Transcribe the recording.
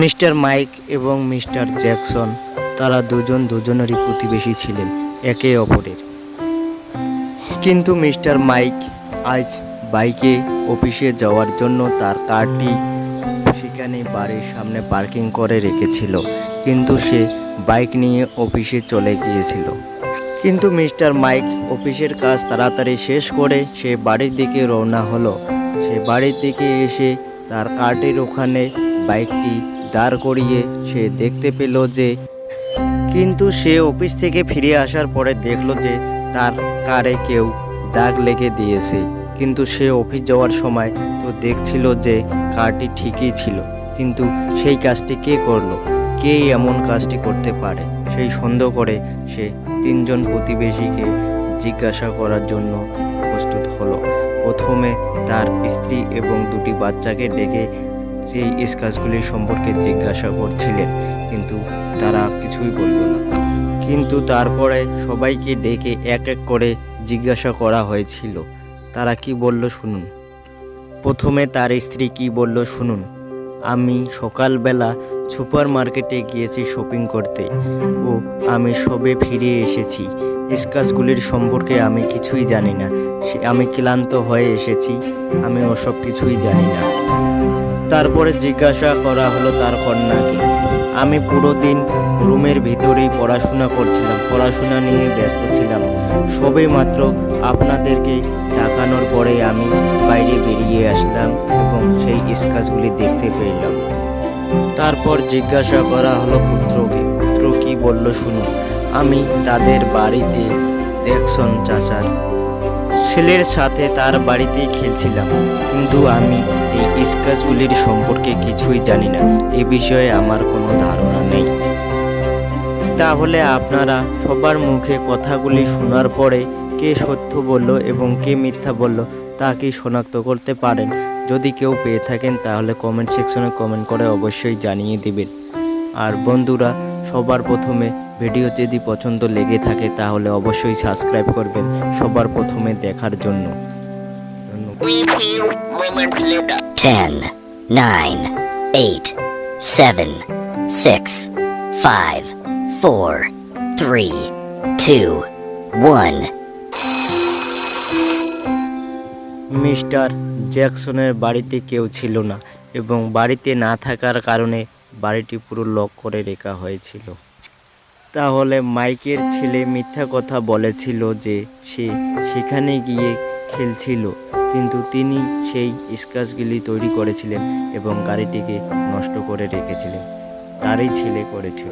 Mister mic এবং mister Jackson তারা দুজন দুজনেরই প্রতিবেশী ছিলেন একে অপরের। কিন্তু মিস্টার মাইক আজ বাইকে অফিসে যাওয়ার জন্য তার কারটি সেখানে বাড়ির সামনে পার্কিং করে রেখেছিল, কিন্তু সে বাইক নিয়ে অফিসে চলে গিয়েছিল। কিন্তু মিস্টার মাইক অফিসের কাজ তাড়াতাড়ি শেষ করে সে বাড়ির দিকে রওনা হলো। সে বাড়ির দিকে এসে তার কারটির ওখানে বাইকটি দাঁড় করিয়ে সে দেখতে পেল যে, কিন্তু সে অফিস থেকে ফিরে আসার পরে দেখলো যে তার কারে কেউ দাগ লেগে দিয়েছে। কিন্তু সে অফিস যাওয়ার সময় তো দেখছিল যে কারটি ঠিকই ছিল, কিন্তু সেই কাজটি কে করলো, কে এমন কাজটি করতে পারে সেই সন্দেহ করে সে তিনজন প্রতিবেশীকে জিজ্ঞাসা করার জন্য প্রস্তুত হলো। প্রথমে তার স্ত্রী এবং দুটি বাচ্চাকে ডেকে সেই কাজগুলির সম্পর্কে জিজ্ঞাসা করছিলেন, কিন্তু তারা কিছুই বলল না। কিন্তু তারপরে সবাইকে ডেকে এক এক করে জিজ্ঞাসা করা হয়েছিল। তারা কি বলল শুনুন। প্রথমে তার স্ত্রী কি বলল শুনুন। আমি সকালবেলা সুপার মার্কেটে গিয়েছি শপিং করতে ও আমি সবে ফিরে এসেছি। কাজগুলির সম্পর্কে আমি কিছুই জানি না। আমি ক্লান্ত হয়ে এসেছি, আমি ওসব কিছুই জানি না। তারপরে জিজ্ঞাসা করা হলো তার কন্যাকে। আমি পুরো দিন রুমের ভিতরেই পড়াশোনা করছিলাম, পড়াশোনা নিয়ে ব্যস্ত ছিলাম। সবে মাত্র আপনাদেরকে ডাকানোর পরে আমি বাইরে বেরিয়ে আসলাম এবং সেই কাজগুলি দেখতে পেলাম। তারপর জিজ্ঞাসা করা হলো পুত্রকে। পুত্র কি বলল শুনুন। আমি তাদের বাড়িতে জ্যাকসন চাচার ছেলের সাথে তার বাড়িতেই খেলছিলাম, কিন্তু আমি এই কাজগুলির সম্পর্কে কিছুই জানি না। এ বিষয়ে আমার কোনো ধারণা নেই। তাহলে আপনারা সবার মুখে কথাগুলি শোনার পরে কে সত্য বলল এবং কে মিথ্যা বলল তা কি শনাক্ত করতে পারেন? যদি কেউ পেয়ে থাকেন তাহলে কমেন্ট সেকশনে কমেন্ট করে অবশ্যই জানিয়ে দিবেন। আর বন্ধুরা, সবার প্রথমে ভিডিও যদি পছন্দ লেগে থাকে তাহলে অবশ্যই সাবস্ক্রাইব করবেন সবার প্রথমে দেখার জন্য। 10, 9, 8, 7, 6, 5, 4, 3, 2, 1. মিস্টার জ্যাকসনের বাড়িতে কেউ ছিল না এবং বাড়িতে না থাকার কারণে বাড়িটি পুরো লক করে রাখা হয়েছিল। তাহলে মাইকের ছেলে মিথ্যা কথা বলেছিল যে সে সেখানে গিয়ে খেলছিল, কিন্তু তিনি সেই স্ক্র্যাচগুলি তৈরি করেছিলেন এবং গাড়িটিকে নষ্ট করে রেখেছিলেন। তারই ছেলে করেছিল।